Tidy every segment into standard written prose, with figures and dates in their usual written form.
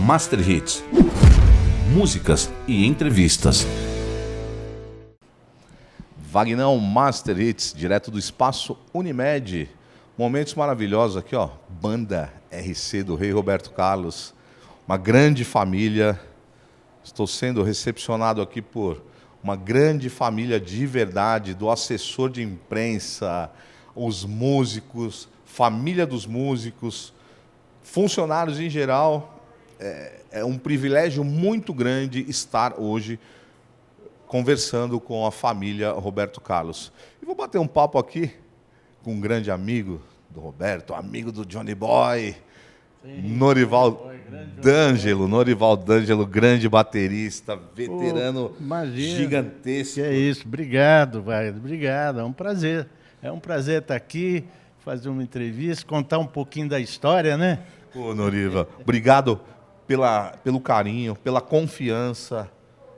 Master Hits. Músicas e entrevistas. Vagnão Master Hits, direto do Espaço Unimed. Momentos maravilhosos aqui, ó. Banda RC do Rei Roberto Carlos. Uma grande família. Estou sendo recepcionado aqui por uma grande família de verdade, do assessor de imprensa, os músicos, família dos músicos, funcionários em geral. É um privilégio muito grande estar hoje conversando com a família Roberto Carlos. E vou bater um papo aqui com um grande amigo do Roberto, amigo do Johnny Boy, Norival D'Angelo, grande baterista, veterano, gigantesco. Que é isso, obrigado, Wagner, obrigado, é um prazer. É um prazer estar aqui, fazer uma entrevista, contar um pouquinho da história, né? Ô, Noriva, obrigado pelo carinho, pela confiança,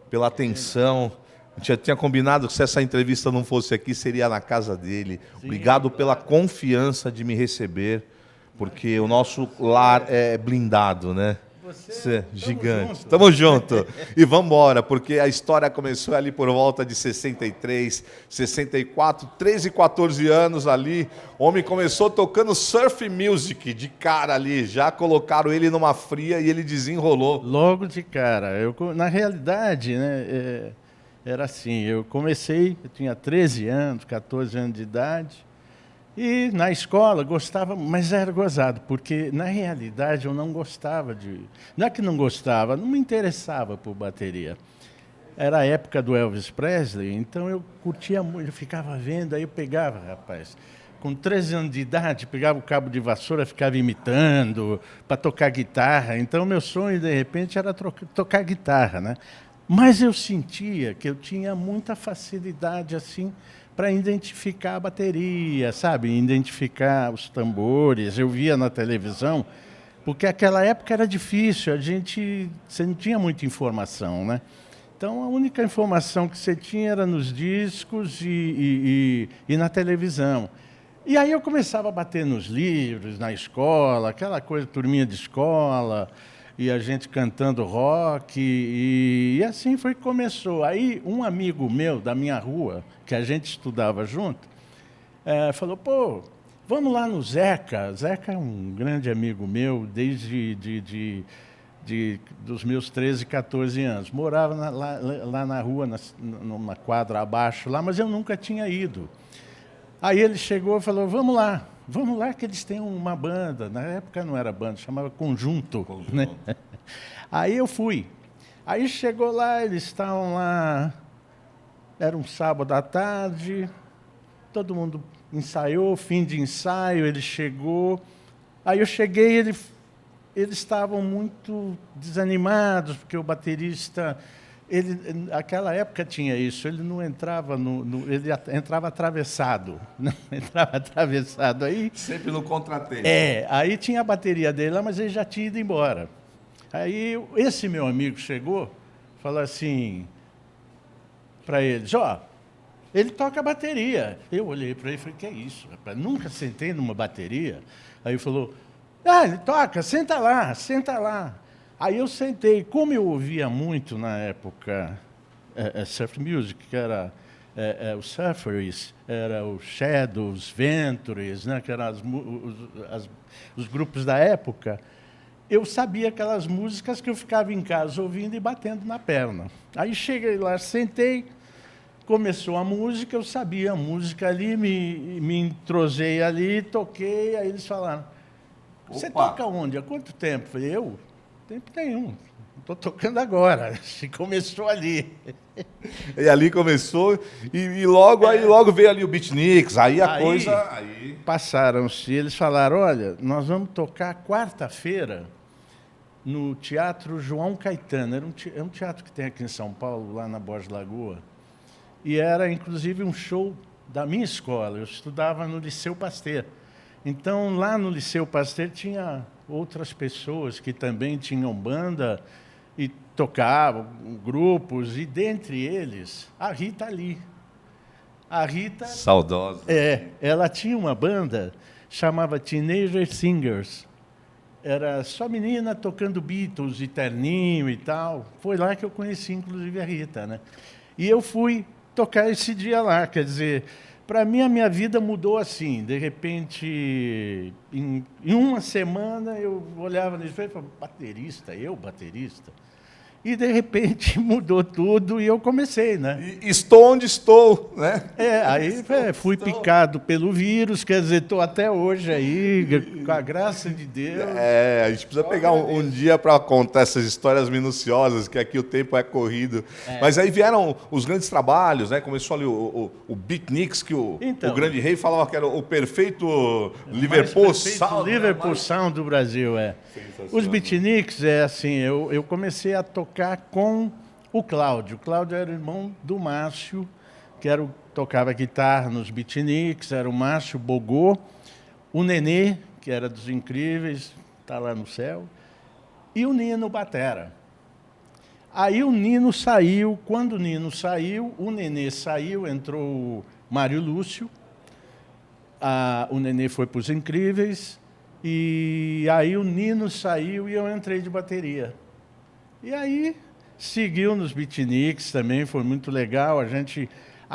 pela atenção. A gente já tinha combinado que se essa entrevista não fosse aqui, seria na casa dele. Sim, obrigado pela confiança de me receber, porque o nosso lar é blindado, né? Você é gigante. Tamo junto. E vamos embora, porque a história começou ali por volta de 63, 64, 13 e 14 anos ali. O homem começou tocando surf music de cara ali. Já colocaram ele numa fria e ele desenrolou. Logo de cara. Na realidade, né, era assim, eu tinha 13 anos, 14 anos de idade. E na escola gostava, mas era gozado, porque na realidade eu não gostava de... Não é que não gostava, não me interessava por bateria. Era a época do Elvis Presley, então eu curtia muito, eu ficava vendo, aí eu pegava, rapaz, com 13 anos de idade, pegava o cabo de vassoura, ficava imitando para tocar guitarra. Então meu sonho, de repente, era tocar guitarra, né? Mas eu sentia que eu tinha muita facilidade, assim, para identificar a bateria, sabe? Identificar os tambores. Eu via na televisão, porque aquela época era difícil, você não tinha muita informação, né? Então, a única informação que você tinha era nos discos e na televisão. E aí eu começava a bater nos livros, na escola, aquela coisa, turminha de escola, e a gente cantando rock, e assim foi que começou. Aí um amigo meu da minha rua, que a gente estudava junto, falou, pô, vamos lá no Zeca. Zeca é um grande amigo meu desde dos meus 13, 14 anos. Morava lá na rua, numa quadra abaixo, lá, mas eu nunca tinha ido. Aí ele chegou e falou, vamos lá que eles têm uma banda. Na época não era banda, chamava Conjunto. Né? Aí eu fui. Aí chegou lá, eles estavam lá, era um sábado à tarde, todo mundo ensaiou, fim de ensaio, ele chegou. Aí eu cheguei, eles estavam muito desanimados, porque o baterista... Aquela época tinha isso, ele não entrava ele entrava atravessado. Não entrava atravessado aí. Sempre no contratempo. Aí tinha a bateria dele lá, mas ele já tinha ido embora. Aí esse meu amigo chegou, falou assim para eles, ele toca bateria. Eu olhei para ele e falei, que é isso, rapaz? Nunca sentei numa bateria. Aí ele falou, ele toca, senta lá. Aí eu sentei, como eu ouvia muito na época surf music, que era os Surfers, era o Shadows, Ventures, né, que eram os grupos da época, eu sabia aquelas músicas que eu ficava em casa ouvindo e batendo na perna. Aí cheguei lá, sentei, começou a música, eu sabia a música ali, me entrosei ali, toquei, aí eles falaram, você toca onde? Há quanto tempo? Eu falei, tempo nenhum. Estou tocando agora. Começou ali. E ali começou, e logo veio ali o Beatniks, aí a coisa... Passaram-se, eles falaram, olha, nós vamos tocar quarta-feira no Teatro João Caetano. É um teatro que tem aqui em São Paulo, lá na Borges Lagoa. E era, inclusive, um show da minha escola. Eu estudava no Liceu Pasteur. Então, lá no Liceu Pasteur tinha outras pessoas que também tinham banda e tocavam, grupos, e dentre eles, a Rita Lee. A Rita... Saudosa. Ela tinha uma banda, chamava Teenager Singers. era só menina tocando Beatles e terninho e tal. Foi lá que eu conheci, inclusive, a Rita, né? E eu fui tocar esse dia lá, quer dizer, para mim a minha vida mudou assim. De repente, em uma semana eu olhava no espelho e falava, baterista, eu baterista? E, de repente, mudou tudo e eu comecei, né? E estou onde estou, né? Aí fui picado pelo vírus, quer dizer, estou até hoje aí, com a graça de Deus. A gente precisa pegar um dia para contar essas histórias minuciosas, que aqui o tempo é corrido. Mas aí vieram os grandes trabalhos, né? Começou ali o Beatniks, que o Grande Rei falava que era o perfeito Liverpool Sound. Liverpool Sound do Brasil, Os Beatniks, assim, eu comecei a tocar com o Cláudio. O Cláudio era irmão do Márcio, que tocava guitarra nos Beatniks, era o Márcio Bogô, o Nenê, que era dos Incríveis, está lá no céu, e o Nino batera. Aí o Nino saiu, quando o Nino saiu, o Nenê saiu, entrou o Mário Lúcio, o Nenê foi para os Incríveis, e aí o Nino saiu e eu entrei de bateria. E aí seguiu nos Beatniks também, foi muito legal. A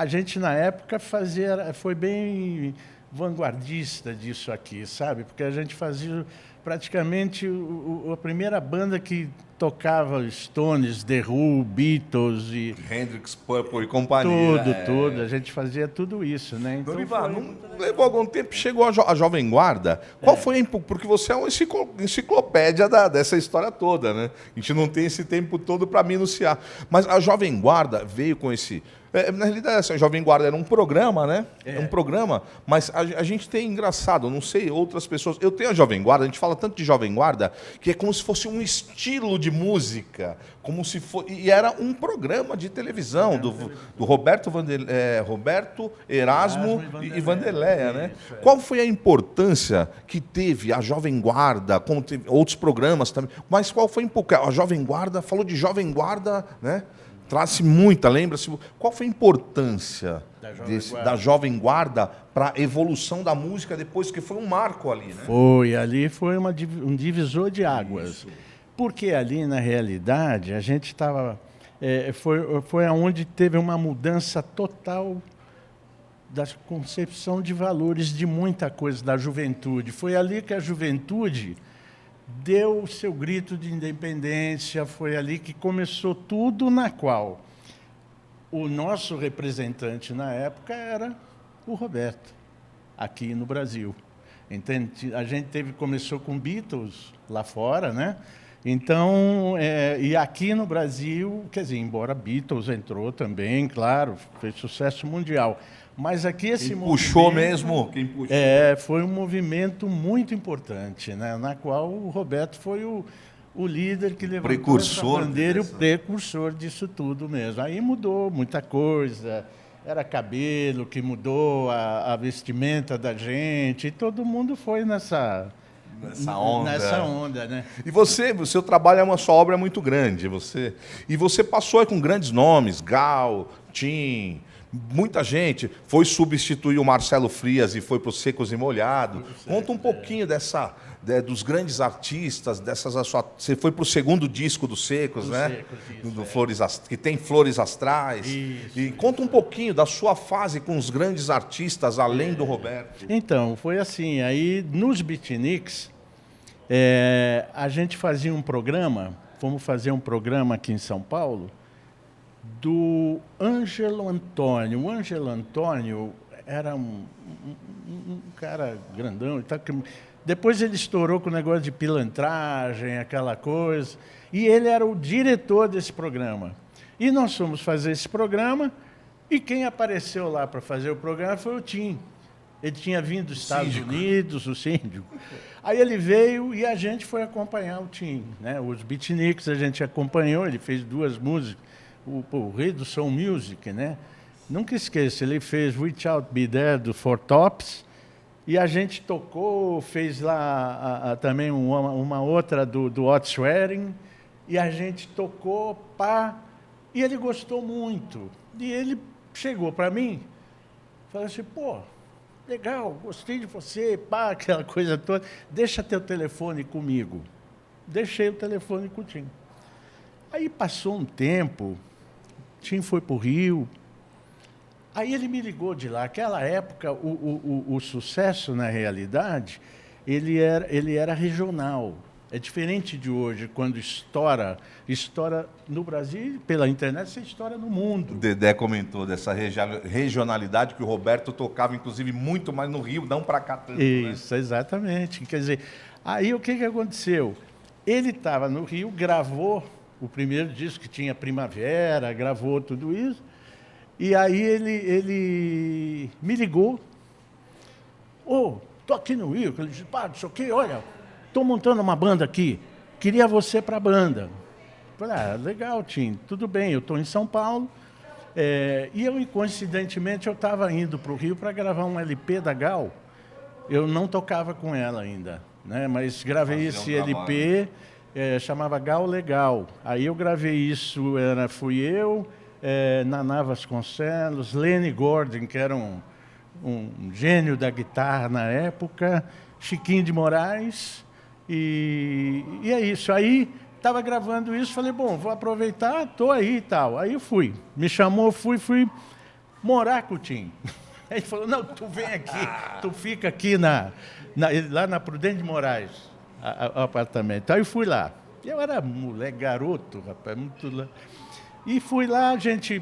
gente na época foi bem vanguardista disso aqui, sabe? Porque a gente fazia praticamente a primeira banda que tocava Stones, The Who, Beatles e Hendrix, Purple e companhia. Tudo. A gente fazia tudo isso, né? Então não levou algum tempo, chegou a Jovem Guarda. Qual foi? Porque você é uma enciclopédia dessa história toda, né? A gente não tem esse tempo todo para minuciar. Mas a Jovem Guarda veio com esse... na realidade, a Jovem Guarda era um programa, né? Um programa, mas a gente tem, engraçado, não sei, outras pessoas... Eu tenho a Jovem Guarda, a gente fala tanto de Jovem Guarda, que é como se fosse um estilo de música, como se fosse... E era um programa de televisão, do Roberto Erasmo e Vanderleia, né? Qual foi a importância que teve a Jovem Guarda, como teve outros programas também, mas qual foi a Jovem Guarda, falou de Jovem Guarda, né? Traz-se muita, lembra-se? Qual foi a importância da Jovem Guarda para a evolução da música depois, que foi um marco ali, né? Foi um divisor de águas. Isso. Porque ali, na realidade, a gente estava... foi onde teve uma mudança total da concepção de valores de muita coisa da juventude. Foi ali que a juventude deu o seu grito de independência, foi ali que começou tudo, na qual o nosso representante na época era o Roberto, aqui no Brasil. Entende? A gente começou com Beatles lá fora, né? Então, e aqui no Brasil, quer dizer, embora Beatles entrou também, claro, fez sucesso mundial. Mas aqui esse puxou mesmo, quem puxou. Foi um movimento muito importante, né? Na qual o Roberto foi o líder que levantou essa bandeira e o precursor disso tudo mesmo. Aí mudou muita coisa, era cabelo que mudou, a vestimenta da gente, e todo mundo foi nessa onda, né? E o seu trabalho sua obra é muito grande. Você passou aí com grandes nomes, Gal, Tim... Muita gente foi substituir o Marcelo Frias e foi para os Secos e Molhados. Conta um pouquinho dos grandes artistas, você foi para o segundo disco dos Secos, né? Que tem Flores Astrais. Isso, e conta um pouquinho da sua fase com os grandes artistas, além do Roberto. Então, foi assim, aí nos Beatniks, a gente fazia um programa, fomos fazer um programa aqui em São Paulo, do Ângelo Antônio. O Ângelo Antônio era um cara grandão e tal, que depois ele estourou com o negócio de pilantragem, aquela coisa, e ele era o diretor desse programa. E nós fomos fazer esse programa, e quem apareceu lá para fazer o programa foi o Tim. Ele tinha vindo dos Estados Unidos, o síndico. Aí ele veio e a gente foi acompanhar o Tim, né? Os Beatniks a gente acompanhou, ele fez 2 músicas, o rei do soul music, né? Nunca esqueça, ele fez Reach Out Be There, do Four Tops, e a gente tocou, fez lá também uma outra do Otis Redding, e a gente tocou, e ele gostou muito. E ele chegou para mim e falou assim, legal, gostei de você, pá, aquela coisa toda. Deixa teu telefone comigo. Deixei o telefone com o Tim. Aí passou um tempo, o Tim foi para o Rio. Aí ele me ligou de lá. Aquela época, o sucesso, na realidade, ele era regional. É diferente de hoje, quando estoura no Brasil, pela internet, você estoura no mundo. O Dedé comentou dessa regionalidade que o Roberto tocava, inclusive, muito mais no Rio, não para cá tanto. Isso, né? Exatamente. Quer dizer, aí o que aconteceu? Ele estava no Rio, gravou o primeiro disco, que tinha Primavera, gravou tudo isso, e aí ele me ligou. Tô aqui no Rio. Ele disse, pá, não sei o quê, olha, estou montando uma banda aqui, queria você para a banda. Falei, legal, Tim, tudo bem, eu estou em São Paulo. E eu, coincidentemente, eu estava indo para o Rio para gravar um LP da Gal. Eu não tocava com ela ainda, né? Mas gravei esse LP, chamava Gal Legal. Aí eu gravei isso, fui eu, Naná Vasconcelos, Lenny Gordon, que era um gênio da guitarra na época, Chiquinho de Moraes, e é isso. Aí estava gravando isso, falei, bom, vou aproveitar, estou aí e tal. Aí eu fui, me chamou, fui morar com o Tim. Aí ele falou, não, tu vem aqui, tu fica aqui lá na Prudente de Moraes, o apartamento. Aí eu fui lá. Eu era moleque, garoto, rapaz, muito lá. E fui lá, a gente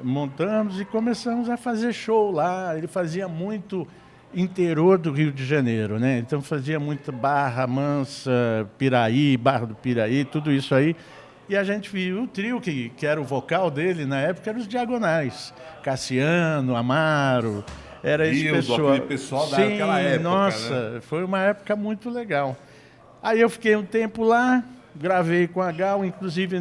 montamos e começamos a fazer show lá. Ele fazia muito interior do Rio de Janeiro, né? Então fazia muito Barra Mansa, Piraí, Barra do Piraí, tudo isso aí. E a gente viu o trio, que era o vocal dele na época, eram os Diagonais. Cassiano, Amaro, era esse pessoal. Aquele pessoal daquela época, nossa, né? Foi uma época muito legal. Aí eu fiquei um tempo lá, gravei com a Gal, inclusive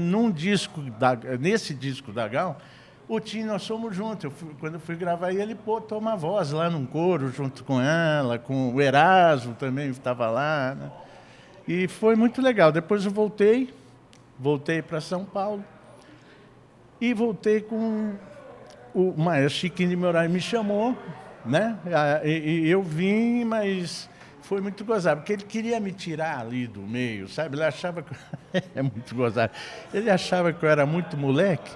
nesse disco da Gal, o Tim, nós fomos juntos. Quando eu fui gravar, ele pôs uma voz lá num coro junto com ela, com o Erasmo também estava lá, né? E foi muito legal. Depois eu voltei para São Paulo e voltei com o maestro Chiquinho de Moraes, me chamou, né? E eu vim, mas foi muito gozado, porque ele queria me tirar ali do meio, sabe? Ele achava que... é muito gozado. Ele achava que eu era muito moleque.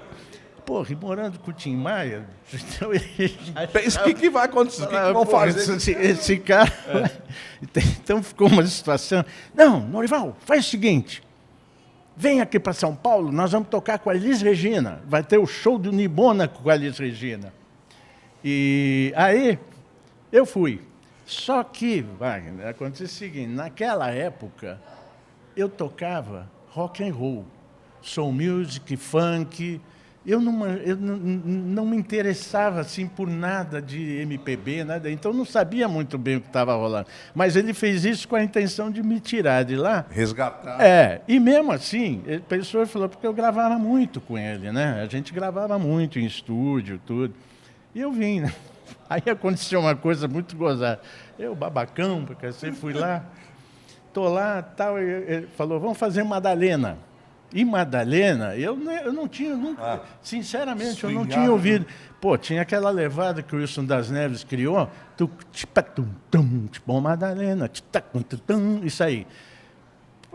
Porra, e morando com o Tim Maia, então ele pensa o que vai acontecer, o que vão fazer? Esse cara... Então ficou uma situação... Não, Norival, faz o seguinte, vem aqui para São Paulo, nós vamos tocar com a Elis Regina, vai ter o show do Nibona com a Elis Regina. E aí, eu fui. Só que, Wagner, aconteceu o seguinte, naquela época, eu tocava rock and roll, soul music, funk. Eu não me interessava assim por nada de MPB, nada, então não sabia muito bem o que estava rolando. Mas ele fez isso com a intenção de me tirar de lá. Resgatar. E mesmo assim, a pessoa falou, porque eu gravava muito com ele, né? A gente gravava muito em estúdio, tudo. E eu vim, né? Aí aconteceu uma coisa muito gozada. Eu, babacão, porque assim, fui lá, tô lá, tal, ele falou, vamos fazer Madalena. E Madalena, eu não tinha nunca, sinceramente, eu não tinha ouvido. Pô, tinha aquela levada que o Wilson das Neves criou, Madalena, isso aí.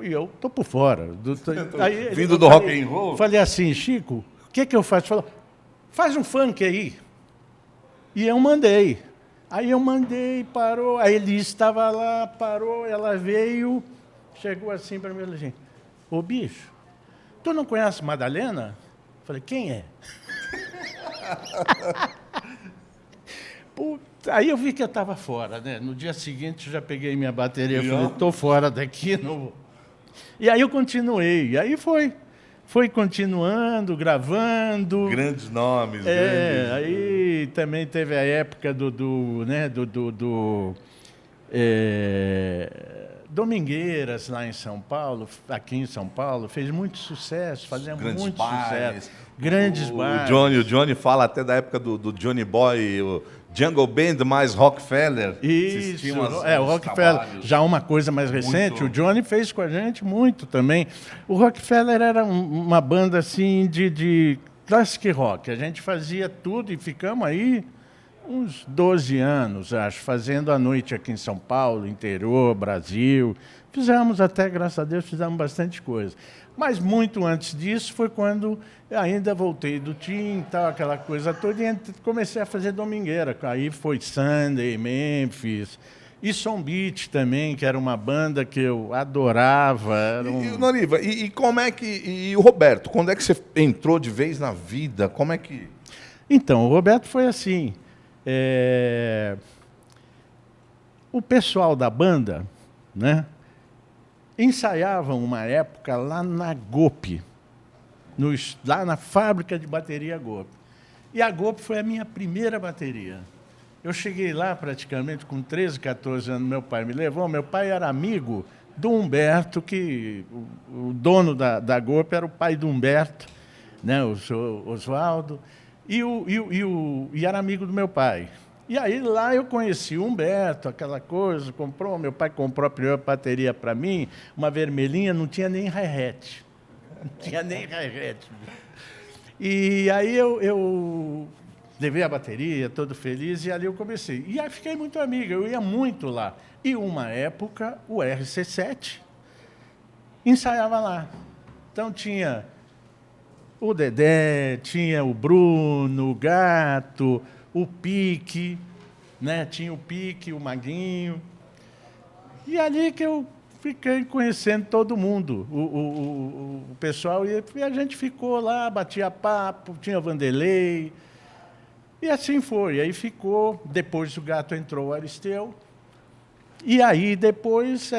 E eu tô por fora. Aí, vindo do rock and roll? Falei assim, Chico, o que eu faço? Falou, faz um funk aí. E eu mandei. Aí eu mandei, parou, a Elis estava lá, parou, ela veio, chegou assim para mim e falou assim, ô bicho, tu não conhece Madalena? Falei, quem é? Puta, aí eu vi que eu estava fora, né? No dia seguinte eu já peguei minha bateria, falei, estou fora daqui. Não... E aí eu continuei, e aí foi continuando, gravando. Grandes nomes. Grandes... Aí também teve a época Domingueiras, lá em São Paulo, aqui em São Paulo, fez muito sucesso, fazia muito sucesso. Grandes bares. O Johnny fala até da época do Johnny Boy, o Jungle Band mais Rockefeller. Isso, o Rockefeller, já uma coisa mais recente, o Johnny fez com a gente muito também. O Rockefeller era uma banda assim de classic rock, a gente fazia tudo e ficamos aí uns 12 anos, acho, fazendo a noite aqui em São Paulo, interior, Brasil. Fizemos até, graças a Deus, fizemos bastante coisa. Mas muito antes disso foi quando eu ainda voltei do Tim, tal, aquela coisa toda, e comecei a fazer domingueira. Aí foi Sunday, Memphis, e Som Beat também, que era uma banda que eu adorava. Era E, Noriva, e como é que... E o Roberto, quando é que você entrou de vez na vida? Como é que... Então, o Roberto foi assim. O pessoal da banda, né, ensaiavam uma época lá na GOP, lá na fábrica de bateria GOP. E a GOP foi a minha primeira bateria. Eu cheguei lá praticamente com 13, 14 anos, meu pai me levou. Meu pai era amigo do Humberto, que o dono da GOP era o pai do Humberto, né, o senhor Oswaldo, e era amigo do meu pai. E aí lá eu conheci o Humberto, aquela coisa, meu pai comprou a primeira bateria para mim, uma vermelhinha, não tinha nem hi-hat. Não tinha nem hi-hat. E aí eu levei a bateria, todo feliz, e ali eu comecei. E aí fiquei muito amigo, eu ia muito lá. E uma época, o RC7 ensaiava lá. Então tinha o Dedé, tinha o Bruno, o Gato, o Pique, né? Tinha o Pique, o Maguinho. E ali que eu fiquei conhecendo todo mundo, o pessoal, e a gente ficou lá, batia papo, tinha Vanderlei, e assim foi. Aí ficou, depois o Gato entrou, o Aristeu, e aí depois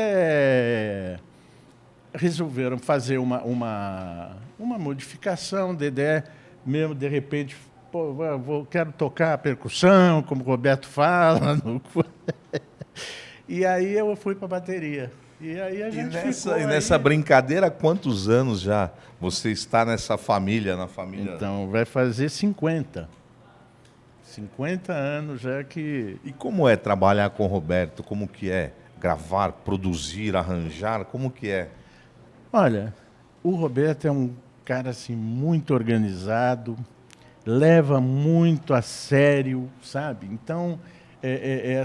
resolveram fazer uma modificação, Dedé mesmo, de repente, pô, quero tocar a percussão, como o Roberto fala. E aí eu fui para a bateria. E aí a gente ficou E nessa brincadeira, há quantos anos já você está nessa família, na família? Então, vai fazer 50. 50 anos já que... E como é trabalhar com o Roberto? Como que é gravar, produzir, arranjar? Como que é? Olha, o Roberto é um cara assim, muito organizado, leva muito a sério, sabe? Então, é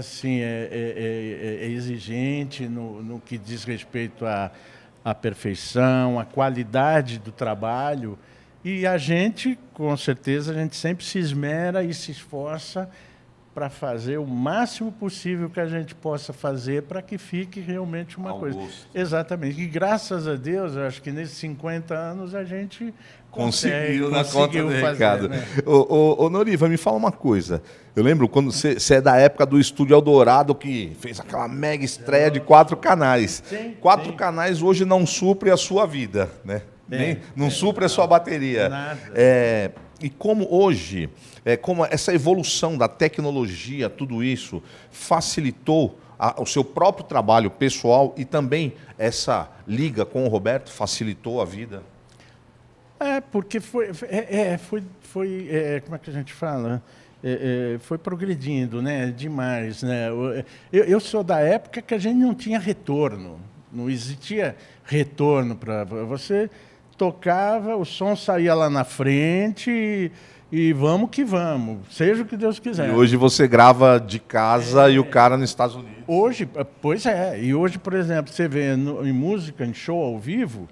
exigente no que diz respeito à perfeição, à qualidade do trabalho. E a gente, com certeza, a gente sempre se esmera e se esforça para fazer o máximo possível que a gente possa fazer para que fique realmente uma coisa. Exatamente. E graças a Deus, eu acho que nesses 50 anos a gente conseguiu na conta do fazer, recado. né? Ô, Noriva, me fala uma coisa. Eu lembro quando você é da época do Estúdio Eldorado, que fez aquela mega estreia de 4 canais. Sim, 4 sim. canais hoje não supre a sua vida, né? Não supre a sua bateria. Nada. E como hoje, como essa evolução da tecnologia, tudo isso, facilitou o seu próprio trabalho pessoal e também essa liga com o Roberto facilitou a vida? Porque foi como é que a gente fala? Foi progredindo, né? Demais, né? Eu sou da época que a gente não tinha retorno, não existia retorno para você tocava, o som saía lá na frente e vamos que vamos, seja o que Deus quiser. E hoje você grava de casa e o cara nos Estados Unidos. Hoje, pois é, e hoje, por exemplo, você vê em música, em show ao vivo,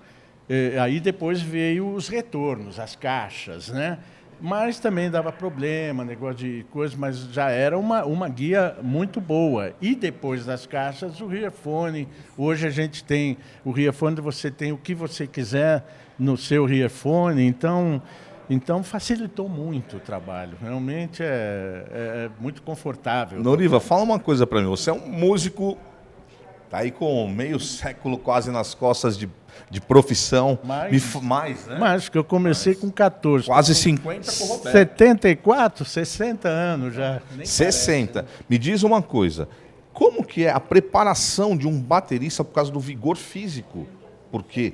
aí depois veio os retornos, as caixas, né? Mas também dava problema, negócio de coisas, mas já era uma guia muito boa. E depois das caixas, o earphone. Hoje a gente tem o earphone, você tem o que você quiser no seu earphone, então facilitou muito o trabalho. Realmente é muito confortável. Noriva, fala uma coisa para mim. Você é um músico, tá aí com meio século quase nas costas de profissão. Mais, né? Mais, que eu comecei com 14. Quase 50 com o Roberto. 74, 60 anos já. Nem 60. parece, né? Me diz uma coisa. Como que é a preparação de um baterista por causa do vigor físico? Porque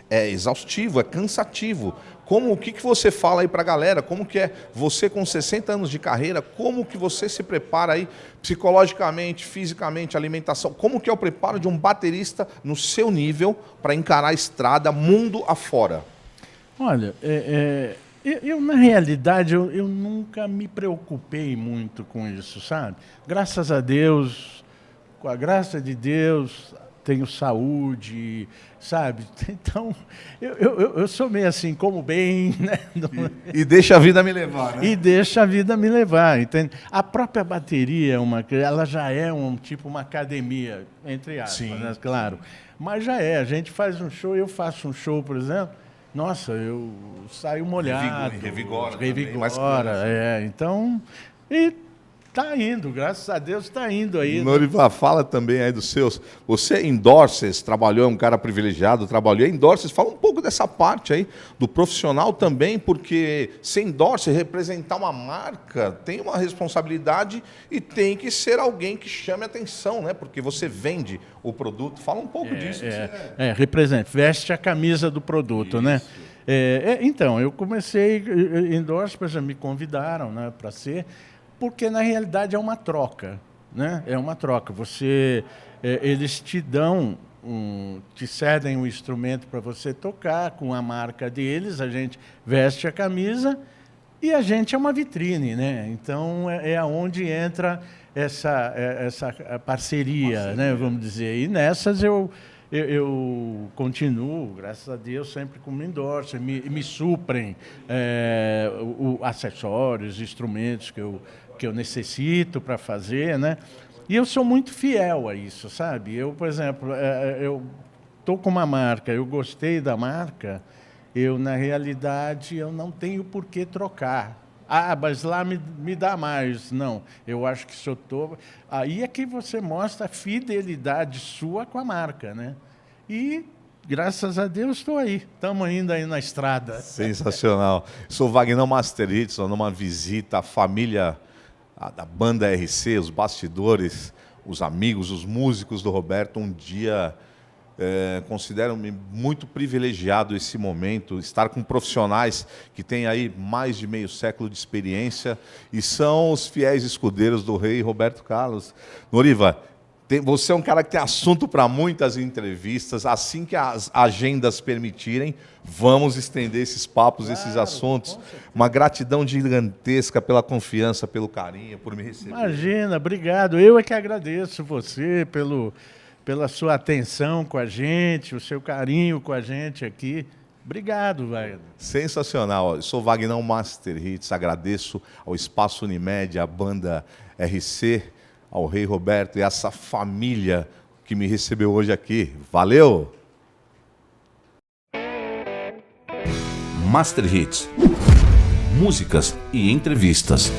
é exaustivo, é cansativo. O que você fala aí pra galera? Como que é você com 60 anos de carreira, como que você se prepara aí psicologicamente, fisicamente, alimentação? Como que é o preparo de um baterista no seu nível para encarar a estrada mundo afora? Olha, Na realidade, eu nunca me preocupei muito com isso, sabe? Graças a Deus, com a graça de Deus, tenho saúde, sabe? Então, eu sou meio assim, como bem, né? E deixa a vida me levar, né? E deixa a vida me levar, entende? A própria bateria, ela já é uma academia, entre aspas, Sim. né? Claro. Mas já é, a gente faz um show, eu faço um show, por exemplo, nossa, eu saio molhado. Revigora. Revigora, então... E tá indo, graças a Deus tá indo aí. Noriva, fala também aí dos seus... Você em Endorses, trabalhou, é um cara privilegiado, trabalhou em Endorses. Fala um pouco dessa parte aí, do profissional também, porque ser Endorse, representar uma marca, tem uma responsabilidade e tem que ser alguém que chame atenção, né? Porque você vende o produto. Fala um pouco disso. Representa, veste a camisa do produto, né? Então, eu comecei, Endorse, por exemplo, me convidaram, né, para ser... Porque, na realidade, é uma troca, né? É uma troca. Eles te dão, te cedem um instrumento para você tocar com a marca deles, a gente veste a camisa e a gente é uma vitrine, né? Então, é aonde entra essa parceria, né? Vamos dizer. E nessas eu continuo, graças a Deus, sempre como endorse, me suprem acessórios, instrumentos que eu necessito para fazer, né? E eu sou muito fiel a isso, sabe? Eu, por exemplo, eu estou com uma marca, eu gostei da marca, na realidade, eu não tenho por que trocar. Ah, mas lá me dá mais. Não, eu acho que se eu estou... Aí é que você mostra a fidelidade sua com a marca, né? E, graças a Deus, estou aí. Estamos ainda aí na estrada. Sensacional. Sou Vagnão Master Hits, numa visita à família da banda RC, os bastidores, os amigos, os músicos do Roberto. Um dia... considero-me muito privilegiado esse momento, estar com profissionais que têm aí mais de meio século de experiência e são os fiéis escudeiros do rei Roberto Carlos. Noriva, você é um cara que tem assunto para muitas entrevistas. Assim que as agendas permitirem, vamos estender esses papos, esses assuntos. Uma gratidão gigantesca pela confiança, pelo carinho, por me receber. Imagina, obrigado. Eu é que agradeço você pela sua atenção com a gente, o seu carinho com a gente aqui. Obrigado, Wagner. Sensacional. Eu sou Vagnão Master Hits, agradeço ao Espaço Unimed, à banda RC, ao Rei Roberto e essa família que me recebeu hoje aqui. Valeu! Master Hits. Músicas e entrevistas.